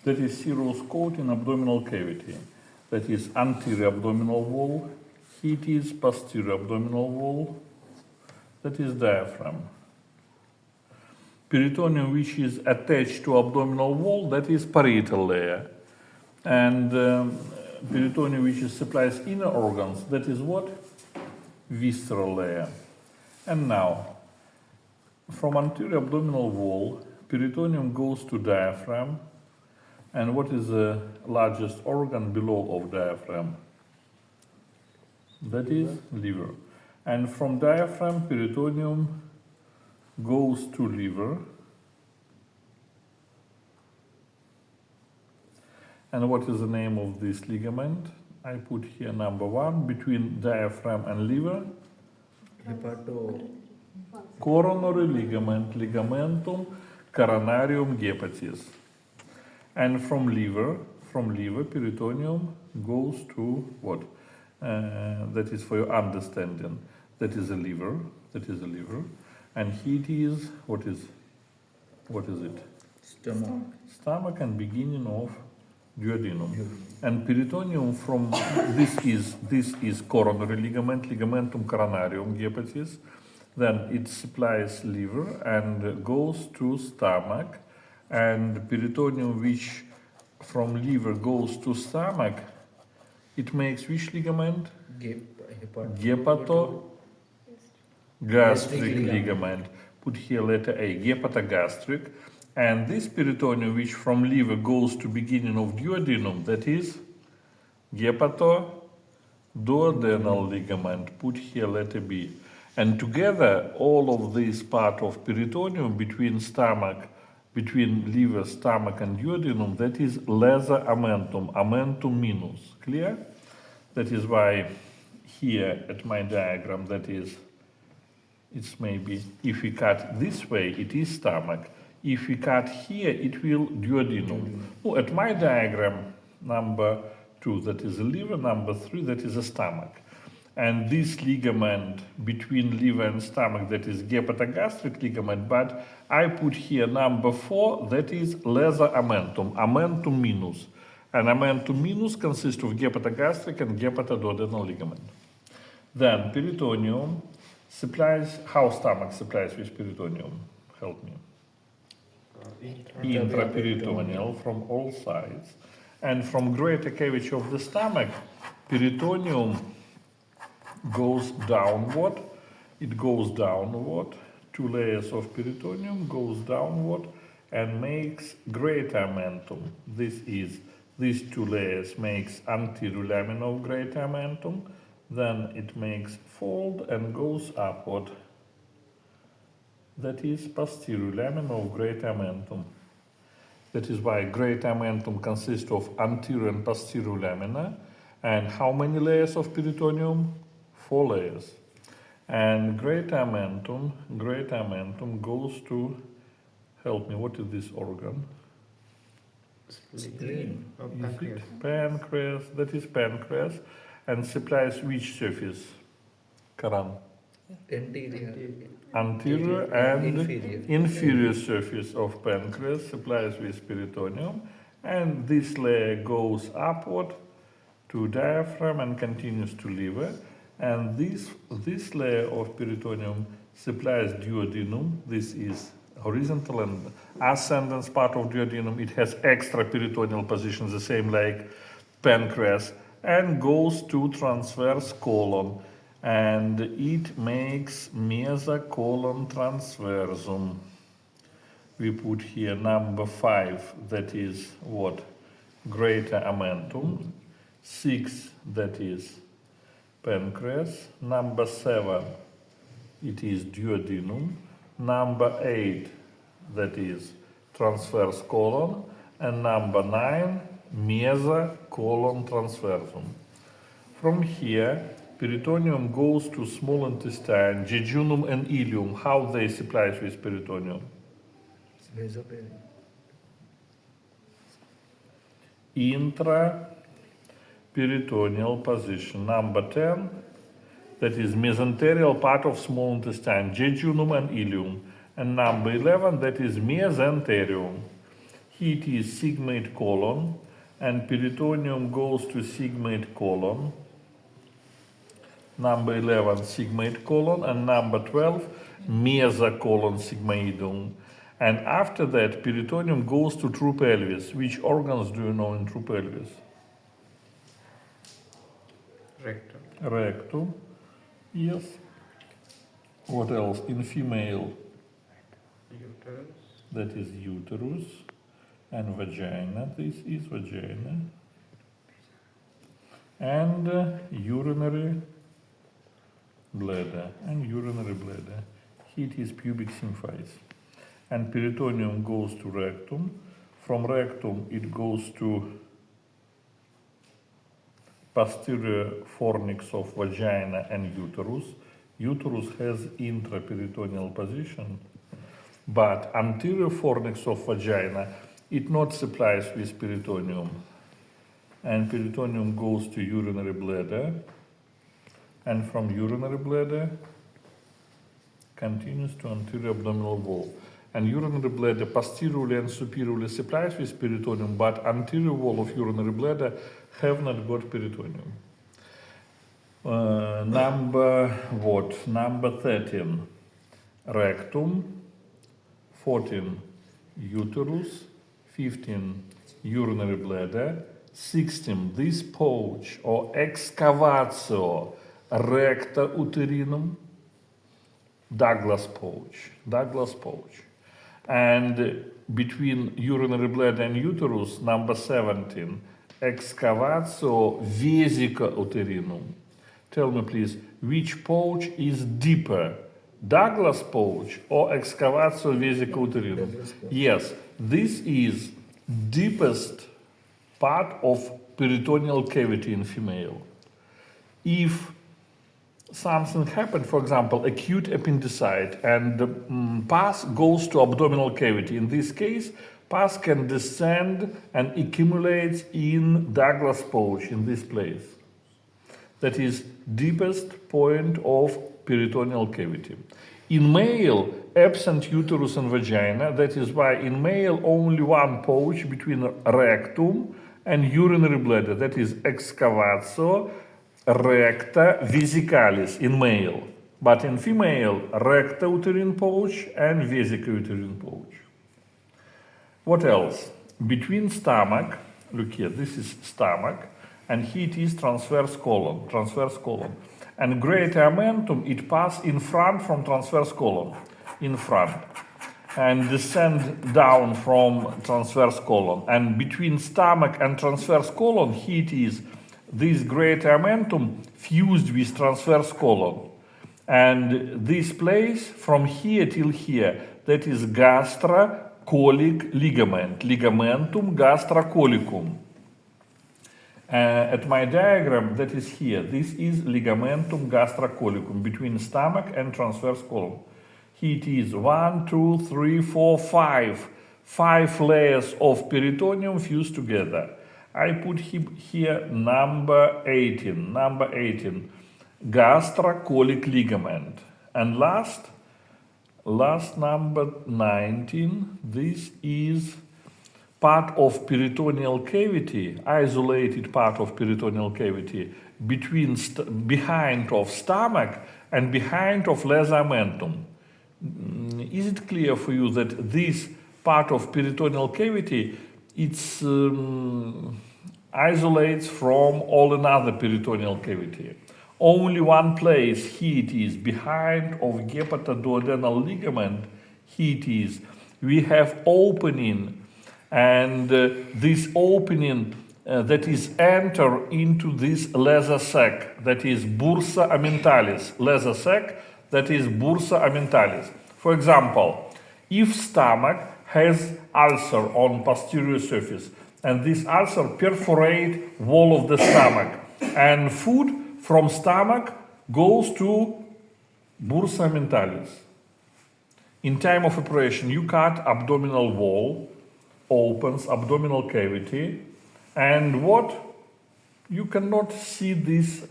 that is serous coat in abdominal cavity. That is anterior abdominal wall. It is posterior abdominal wall. That is diaphragm. Peritoneum which is attached to abdominal wall, that is parietal layer. And peritoneum which supplies inner organs, that is what? Visceral layer. And now, from anterior abdominal wall, peritoneum goes to diaphragm. And what is the largest organ below of diaphragm? That is liver. And from diaphragm, peritoneum goes to liver. And what is the name of this ligament? I put here number 1, between diaphragm and liver. Coronary ligament, ligamentum coronarium hepatis. And from liver, peritoneum goes to what? That is for your understanding. That is a liver. And it is, what is it? Stomach and beginning of duodenum. And peritoneum from, this is coronary ligament, ligamentum coronarium hepatis. Then it supplies liver and goes to stomach. And peritoneum which from liver goes to stomach, it makes which ligament? Hepatogastric ligament. Put here letter A, hepatogastric. And this peritoneum which from liver goes to beginning of duodenum, that is hepatoduodenal ligament. Put here letter B. And together, all of this part of peritoneum between liver, stomach, and duodenum, that is lesser amentum, amentum minus. Clear? That is why here at my diagram, that is, it's maybe, if we cut this way, it is stomach. If we cut here, it will duodenum. Oh, at my diagram, number 2, that is a liver, number 3, that is a stomach. And this ligament between liver and stomach, that is hepatogastric ligament, but I put here number 4, that is lesser amentum, amentum minus. And amentum minus consists of hepatogastric and hepatoduodenal ligament. Then peritoneum supplies, how stomach supplies with peritoneum? Help me. Intraperitoneal from all sides. And from greater cavity of the stomach, peritoneum goes downward. It goes downward. 2 layers of peritoneum goes downward and makes greater amentum. These 2 layers makes anterior lamina of greater amentum. Then it makes fold and goes upward. That is posterior lamina of greater amentum. That is why greater amentum consists of anterior and posterior lamina. And how many layers of peritoneum? 4 layers. And greater amentum goes to, help me, what is this organ? Spleen. Pancreas, that is pancreas. And supplies which surface? Karan? Anterior and inferior surface of pancreas supplies with peritoneum. And this layer goes upward to diaphragm and continues to liver. And this layer of peritoneum supplies duodenum. This is horizontal and ascendant part of duodenum. It has extra peritoneal position, the same like pancreas, and goes to transverse colon. And it makes mesocolon transversum. We put here number 5, that is what? Greater amentum. 6, that is pancreas. Number 7, it is duodenum. Number 8, that is transverse colon. And number 9, mesocolon transversum. From here, peritoneum goes to small intestine, jejunum and ileum. How they supply with peritoneum? Intraperitoneal position. Number 10, that is mesenterial part of small intestine, jejunum and ileum. And number 11, that is mesenterium. Heat is sigmoid colon, and peritoneum goes to sigmoid colon. Number 11, sigmoid colon, and number 12, mesocolon sigmoidum. And after that, peritoneum goes to true pelvis. Which organs do you know in true pelvis? Rectum. Rectum, yes. What else? In female, Uterus. that is uterus. And vagina, this is vagina. And urinary bladder, Heat is pubic symphysis. And peritoneum goes to rectum. From rectum it goes to posterior fornix of vagina and uterus. Uterus has intraperitoneal position, but anterior fornix of vagina, it not supplies with peritoneum. And peritoneum goes to urinary bladder, and from urinary bladder continues to anterior abdominal wall. And urinary bladder posteriorly and superiorly supplies with peritoneum, but anterior wall of urinary bladder have not got peritoneum. Number 13, rectum, 14, uterus, 15, urinary bladder, 16, this pouch or excavatio recta uterinum, Douglas pouch. And between urinary bladder and uterus, number 17, excavatio vesica uterinum. Tell me please, which pouch is deeper, Douglas pouch or excavatio vesica uterinum? Yes, this is deepest part of peritoneal cavity in female. If something happened, for example, acute appendicitis, and the pus goes to abdominal cavity, in this case, pus can descend and accumulates in Douglas pouch, in this place. That is deepest point of peritoneal cavity. In male, absent uterus and vagina, that is why in male only one pouch between rectum and urinary bladder, that is excavatio recta vesicalis in male. But in female, recta uterine pouch and vesica uterine pouch. What else? Between stomach, look here, this is stomach, and heat is transverse colon. And greater amentum, it pass in front from transverse colon, in front, and descend down from transverse colon. And between stomach and transverse colon, heat is this greater amentum fused with transverse colon. And this place from here till here, that is gastrocolic ligament, ligamentum gastrocolicum. At my diagram, that is here, this is ligamentum gastrocolicum between stomach and transverse colon. It is 1, 2, 3, 4, 5 layers of peritoneum fused together. I put here number 18, gastrocolic ligament. And last number 19, this is part of peritoneal cavity, isolated part of peritoneal cavity between behind of stomach and behind of lesser amentum. Is it clear for you that this part of peritoneal cavity it's isolates from all another peritoneal cavity? Only one place here it is behind of hepatoduodenal ligament. Here it is. We have opening. And this opening that is enter into this lesser sac, that is bursa amentalis, lesser sac, that is bursa amentalis. For example, if stomach has ulcer on posterior surface, and this ulcer perforate wall of the stomach, and food from stomach goes to bursa amentalis. In time of operation, you cut abdominal wall, opens abdominal cavity, and what? You cannot see this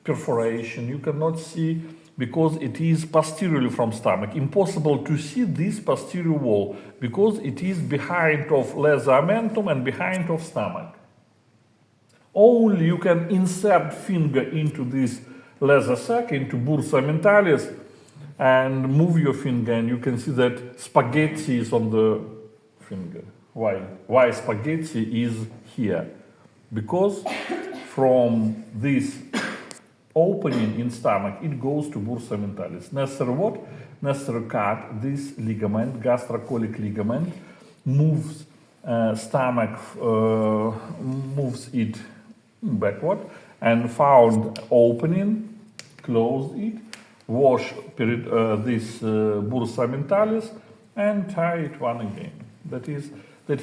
perforation, you cannot see because it is posteriorly from stomach. Impossible to see this posterior wall because it is behind of lesser amentum and behind of stomach. Only you can insert finger into this lesser sac, into bursa mentalis, and move your finger, and you can see that spaghetti is on the finger. Why spaghetti is here? Because from this opening in stomach, it goes to bursa mentalis. Necessary what? Necessary cut this ligament, gastrocolic ligament, moves stomach, moves it backward, and found opening, close it, wash this bursa mentalis, and tie it one again. That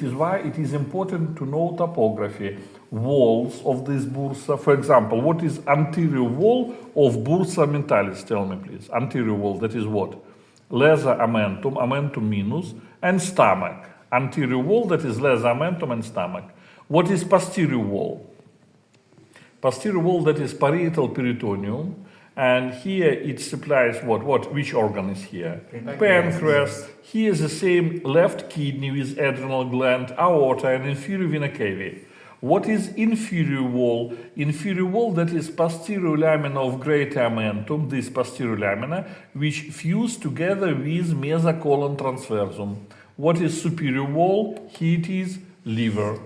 is why it is important to know topography. Walls of this bursa, for example, what is anterior wall of bursa mentalis? Tell me, please. Anterior wall, that is what? Lesser amentum, amentum minus, and stomach. Anterior wall, that is lesser amentum and stomach. What is posterior wall? Posterior wall, that is parietal peritoneum, and here it supplies what? Which organ is here? Pancreas. Here is the same left kidney with adrenal gland, aorta, and inferior vena cava. What is inferior wall? Inferior wall, that is posterior lamina of great amentum, this posterior lamina, which fuse together with mesocolon transversum. What is superior wall? Here it is liver.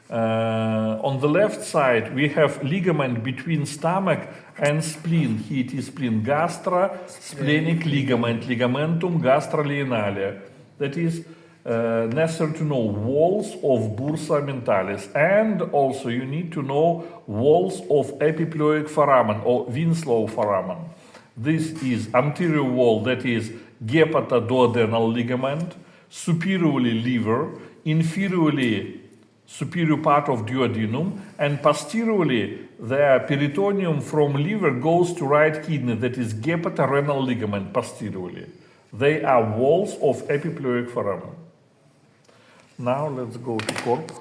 On the left side, we have ligament between stomach and spleen. Here it is spleen, gastra-splenic ligament, ligamentum gastrolineale. That is necessary to know walls of bursa mentalis, and also you need to know walls of epiploic foramen or Winslow foramen. This is anterior wall, that is hepatoduodenal ligament, superiorly liver, inferiorly superior part of duodenum, and posteriorly the peritoneum from liver goes to right kidney, that is hepatorenal ligament posteriorly. They are walls of epiploic foramen. Now let's go to corp.